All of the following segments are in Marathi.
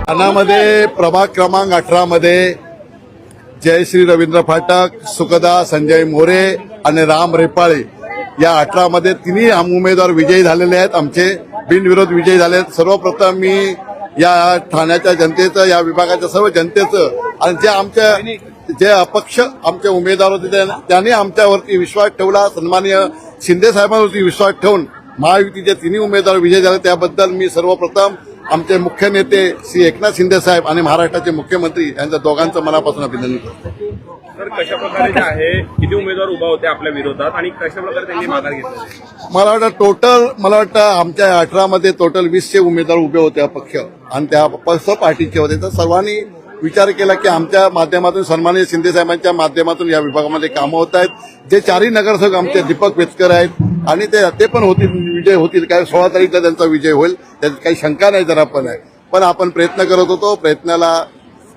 ठाण्यामध्ये प्रभाग क्रमांक 18 मध्ये जयश्री रवींद्र फाटक, सुखदा संजय मोरे आणि राम रेपाळे या 18 मध्ये तिन्ही उमेदवार विजयी झालेले आहेत. आमचे बिनविरोध विजयी झाले आहेत. सर्वप्रथम मी या ठाण्याच्या जनतेचं, या विभागाच्या सर्व जनतेचं आणि जे अपक्ष आमचे उमेदवार होते त्यांनी आमच्यावरती विश्वास ठेवला, सन्माननीय शिंदे साहेबांवरती विश्वास ठेवून महायुतीचे तिन्ही उमेदवार विजयी झाले, त्याबद्दल मी सर्वप्रथम आमचे मुख्य नेते श्री एकनाथ शिंदे साहेब आणि महाराष्ट्राचे मुख्यमंत्री यांच्या दोघांचं मनापासून अभिनंदन करतो. तर कशा प्रकारे जे आहे किती उमेदवार उभा होते आपल्या विरोधात आणि कशा प्रकारे त्यांनी माघार घेतली? मला वाटतं आमच्या 18 मध्ये टोटल 20 उमेदवार उभे होते अपक्ष आणि त्या अपक्ष पार्टीचे होते. तर सर्वांनी विचार केला की आमच्या माध्यमातून सन्माननीय शिंदे साहेबांच्या माध्यमातून या विभागामध्ये कामं होत आहेत. जे चारही नगरसेवक आमचे दीपक वेचकर आहेत आणि ते पण विजय होतील. काय 16 तारीखला त्यांचा विजय होईल त्याच्यात काही शंका नाही जरा पण आपण प्रयत्न करत होतो. प्रयत्नाला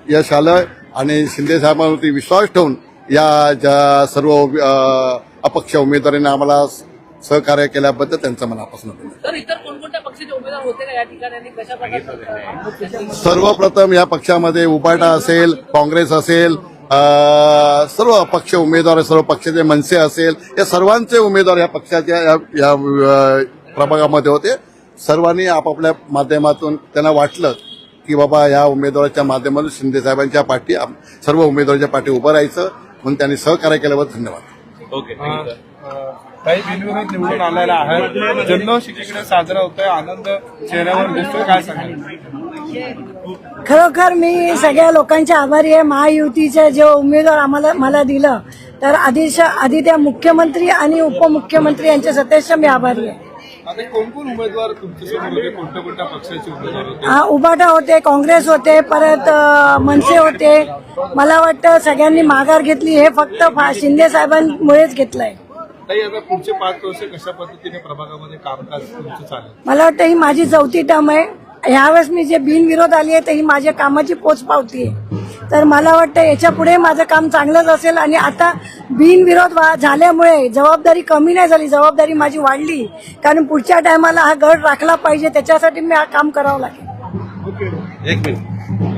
यश आलं आणि शिंदे साहेबांवरती विश्वास ठेवून या ज्या सर्व अपक्ष उमेदवारांनी आम्हाला सहकार्य केल्याबद्दल त्यांचं मनापासून तर इतर कोणकोणत्या पक्षाचे उमेदवार होते का या ठिकाणी कशा प्रकारे? सर्वप्रथम या पक्षामध्ये उबाटा असेल, काँग्रेस असेल, सर्व अपक्ष उमेदवार, सर्व पक्षाचे मनसे असेल, या सर्वांचे उमेदवार या पक्षाच्या या प्रभागामध्ये होते. सर्वांनी आपापल्या माध्यमातून त्यांना वाटलं की बाबा या उमेदवाराच्या माध्यमातून शिंदे साहेबांच्या पाठी सर्व उमेदवाराच्या पाठी उभं राहायचं म्हणून त्यांनी सहकार्य केल्याबद्दल धन्यवाद. ओके, काही बिनविरोध निवडून आलेला आहे. जल्लोष एकीकडे साजरा होतोय, आनंद चेहऱ्यावर दिसतोय, काय सांगाल? खरोखर मी सगळ्या लोकांचे आभारी आहे. महायुतीचे जे उमेदवार मला दिलं तर आधी त्या मुख्यमंत्री आणि उपमुख्यमंत्री यांच्या सतेश मी आभारी आहे. आता कोण उमेदवार तुमच्यासोबत होते? कोणत्या पक्षाचे उमेदवार होते? उबाटा होते, काँग्रेस होते, परत मनसे होते. मला वाटतं सगळ्यांनी माघार घेतली, हे फक्त शिंदे साहेबांमुळेच घेतलंय. आता पुढचे 5 वर्ष कशा पद्धतीने प्रभागामध्ये कामकाज तुमचं चालेल? मला वाटतं ही माझी 4थी टर्म आहे. ह्यावेळेस मी जे बिनविरोध आली आहे तर ही माझ्या कामाची पोचपावती आहे. तर मला वाटतं याच्या पुढे माझं काम चांगलंच असेल आणि आता बिनविरोध झाल्यामुळे जबाबदारी कमी नाही झाली, जबाबदारी माझी वाढली. कारण पुढच्या टायमाला हा गड राखला पाहिजे, त्याच्यासाठी मी हा काम करावं लागेल. एक मिनिट.